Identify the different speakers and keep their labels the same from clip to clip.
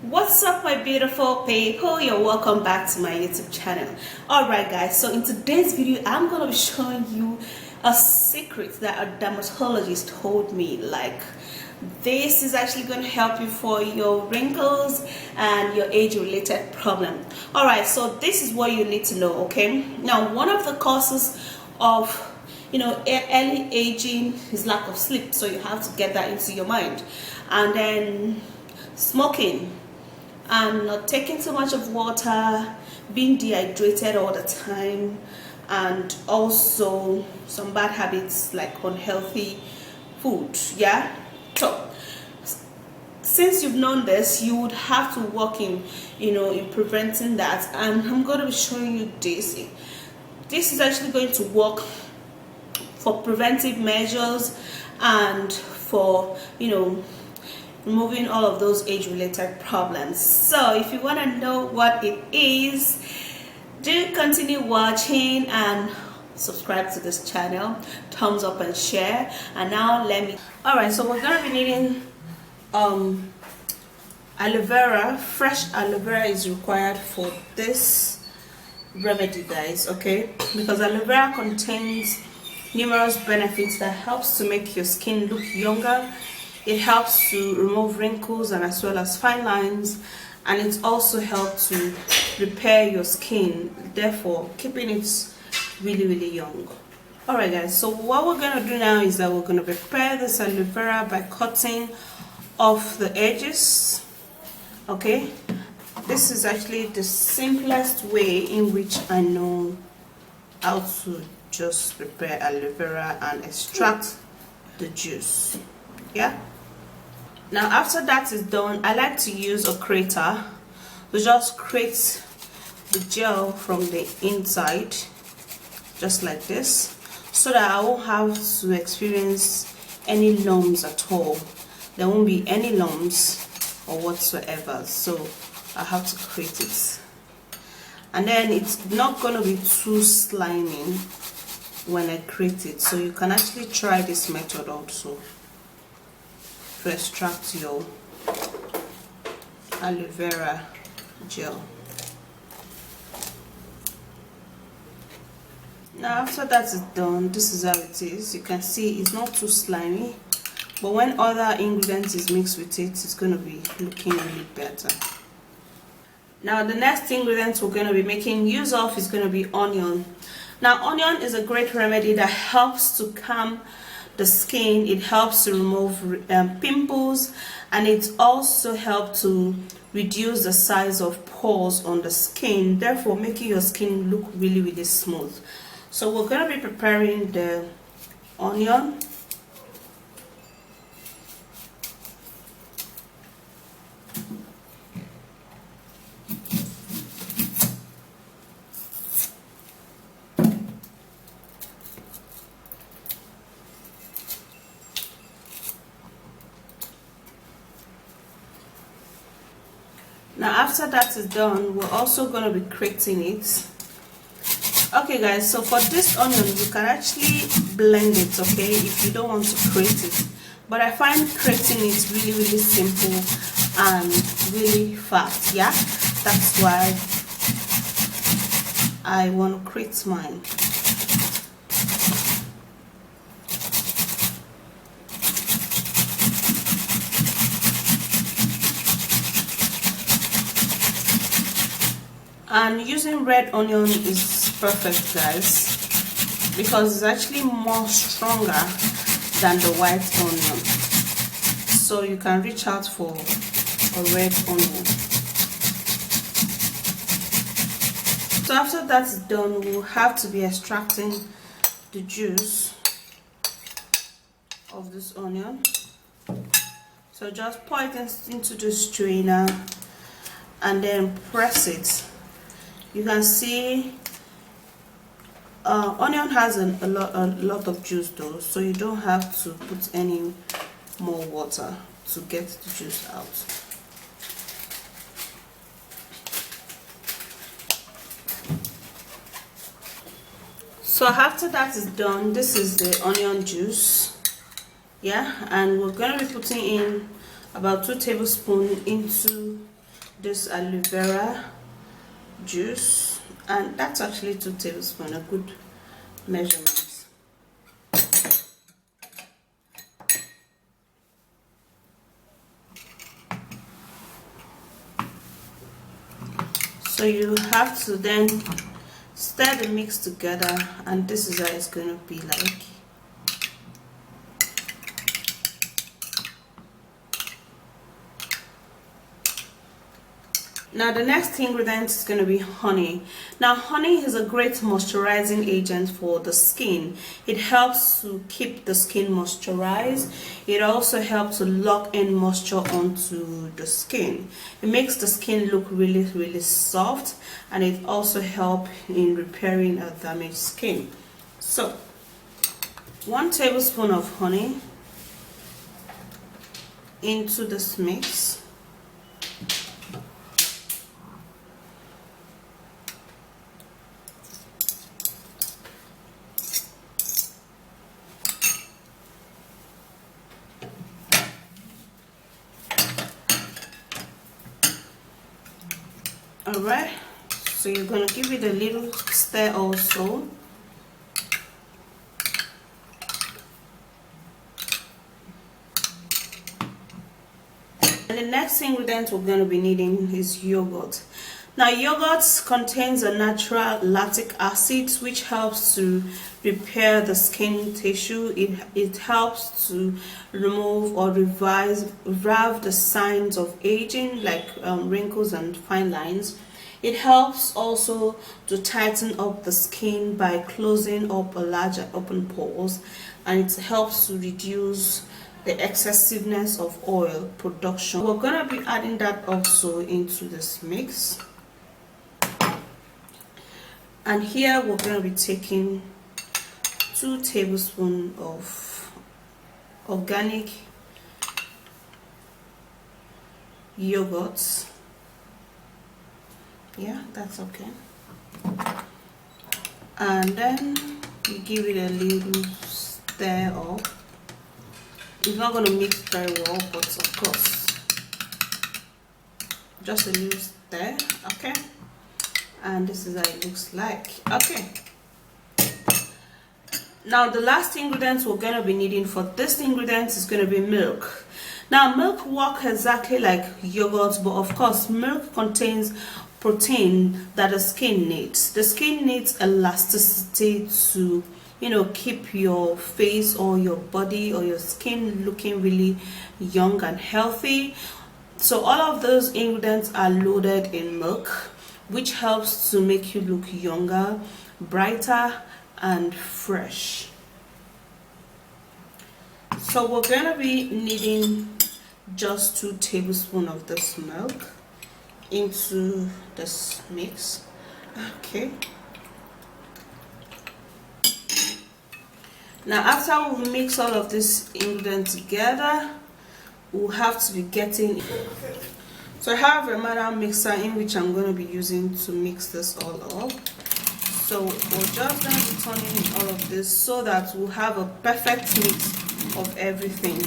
Speaker 1: What's up, my beautiful people? You're welcome back to my YouTube channel. Alright guys, so in today's video I'm gonna be showing you a secret that a dermatologist told me. Like, this is actually going to help you for your wrinkles and your age related problem. Alright, so this is what you need to know. Okay, now one of the causes of early aging is lack of sleep, so you have to get that into your mind. And then smoking, and not taking too much of water, being dehydrated all the time, and also some bad habits like unhealthy food. Yeah, so since you've known this, you would have to work in in preventing that, and I'm going to be showing you this. This is actually going to work for preventive measures and for removing all of those age-related problems. So if you want to know what it is, do continue watching and subscribe to this channel, thumbs up and share. And now alright, so we're gonna be needing aloe vera. Fresh aloe vera is required for this remedy, guys. Okay, because aloe vera contains numerous benefits that helps to make your skin look younger. It helps to remove wrinkles and as well as fine lines, and it also helps to repair your skin, therefore keeping it really young. Alright guys, so what we're going to do now is that we're going to prepare this aloe vera by cutting off the edges. Okay, this is actually the simplest way in which I know how to just prepare aloe vera and extract the juice. Yeah, now after that is done, I like to use a crater to just create the gel from the inside, just like this, so that I won't have to experience any lumps at all. There won't be any lumps or whatsoever, so I have to create it. And then it's not going to be too slimy when I create it, so you can actually try this method also to extract your aloe vera gel. Now after that is done, this is how it is. You can see it's not too slimy, but when other ingredients is mixed with it, it's going to be looking really better. Now the next ingredient we're going to be making use of is going to be onion. Now onion is a great remedy that helps to calm the skin. It helps to remove pimples, and it also helps to reduce the size of pores on the skin, therefore making your skin look really smooth. So we're going to be preparing the onion. Now after that is done, we're also going to be grating it. Okay guys, so for this onion you can actually blend it, okay, if you don't want to grate it, but I find grating it really simple and really fast. Yeah, that's why I want to grate mine. And using red onion is perfect, guys, because it's actually more stronger than the white onion, so you can reach out for a red onion. So after that's done, we'll have to be extracting the juice of this onion. So just pour it into the strainer and then press it. You can see onion has a lot of juice though, so you don't have to put any more water to get the juice out. So after that is done, this is the onion juice. Yeah, and we're going to be putting in about 2 tablespoons into this aloe vera juice, and that's actually 2 tablespoons, a good measurement. So you have to then stir the mix together, and this is how it's going to be like. Now the next ingredient is going to be honey. Now honey is a great moisturizing agent for the skin. It helps to keep the skin moisturized. It also helps to lock in moisture onto the skin. It makes the skin look really soft, and it also helps in repairing a damaged skin. So 1 tablespoon of honey into this mix. Alright, so you're going to give it a little stir also. And the next ingredient we're going to be needing is yogurt. Now yogurt contains a natural lactic acid which helps to repair the skin tissue. It helps to remove or revive the signs of aging, like wrinkles and fine lines. It helps also to tighten up the skin by closing up a larger open pores, and it helps to reduce the excessiveness of oil production. We're going to be adding that also into this mix. And here we're going to be taking 2 tablespoons of organic yogurt. Yeah, that's okay. And then you give it a little stir up. It's not going to mix very well, but of course, just a little stir, okay? And this is how it looks like. Okay, now the last ingredients we're going to be needing for this ingredient is going to be milk. Now milk works exactly like yogurt, but of course milk contains protein that the skin needs. The skin needs elasticity to, you know, keep your face or your body or your skin looking really young and healthy. So all of those ingredients are loaded in milk, which helps to make you look younger, brighter, and fresh. So we're going to be needing just 2 tablespoons of this milk into this mix. Okay. Now after we mix all of this ingredient together, we'll have to be getting, so I have a manual mixer in which I'm going to be using to mix this all up. So we're just going to be turning all of this so that we'll have a perfect mix of everything.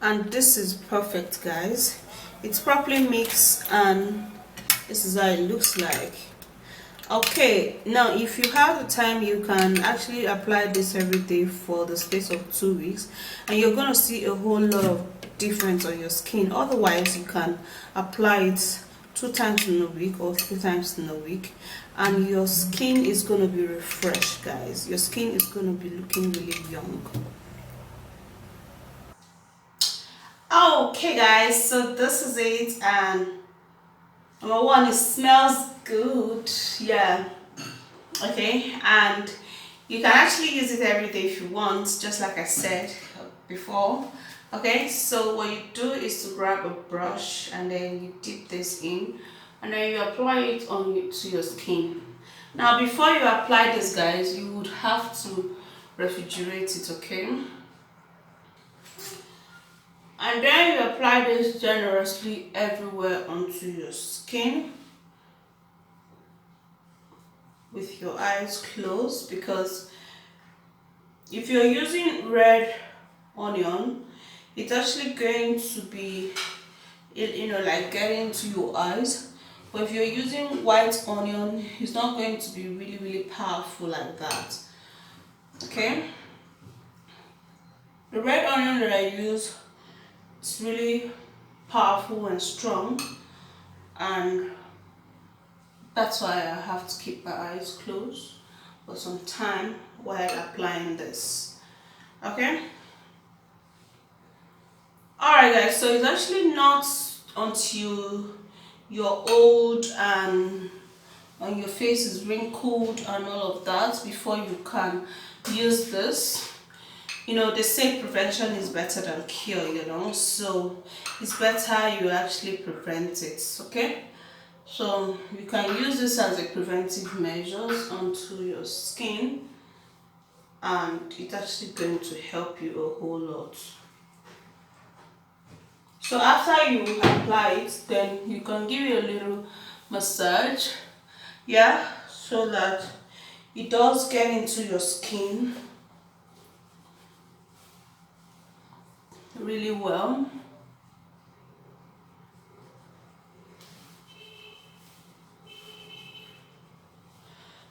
Speaker 1: And this is perfect, guys. It's properly mixed, and this is how it looks like. Okay, now if you have the time, you can actually apply this every day for the space of 2 weeks, and you're going to see a whole lot of difference on your skin. Otherwise, you can apply it 2 times in a week or 3 times in a week, and your skin is going to be refreshed, guys. Your skin is going to be looking really young. Okay guys, so this is it, and number one, it smells good. Yeah, okay, and you can actually use it every day if you want, just like I said before. Okay, so what you do is to grab a brush and then you dip this in, and then you apply it to your skin. Now before you apply this, guys, you would have to refrigerate it, okay? And then you apply this generously everywhere onto your skin with your eyes closed, because if you're using red onion, it's actually going to be, like getting to your eyes. But if you're using white onion, it's not going to be really powerful like that. Okay, the red onion that I use is really powerful and strong, and that's why I have to keep my eyes closed for some time while applying this. Okay, alright guys, so it's actually not until you're old and your face is wrinkled and all of that before you can use this. They say prevention is better than cure, so it's better you actually prevent it. Okay, so you can use this as a preventive measures onto your skin, and it's actually going to help you a whole lot. So after you apply it, then you can give it a little massage, yeah, so that it does get into your skin really well.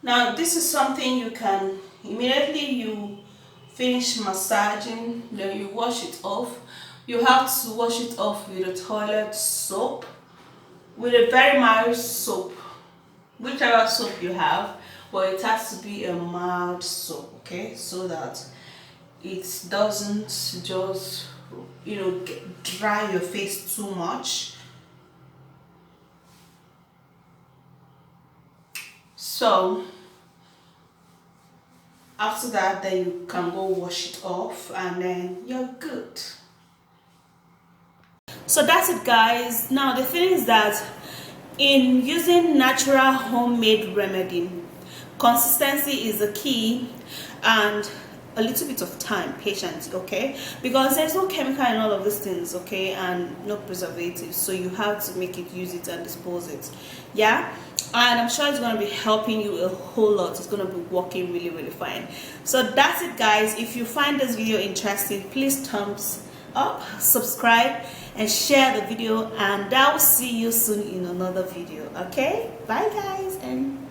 Speaker 1: Now this is something you can immediately you finish massaging, then you wash it off. You have to wash it off with a toilet soap, with a very mild soap, whichever soap you have, but it has to be a mild soap, okay, so that it doesn't just dry your face too much. So after that, then you can go wash it off and then you're good. So that's it guys. Now the thing is that in using natural homemade remedy, consistency is the key, and a little bit of time, patience, okay, because there's no chemical in all of these things, okay, and no preservatives, so you have to make it, use it, and dispose it, yeah. And I'm sure it's going to be helping you a whole lot. It's going to be working really fine. So that's it guys. If you find this video interesting, please thumbs up, subscribe, and share the video, and I'll see you soon in another video. Okay, bye guys, and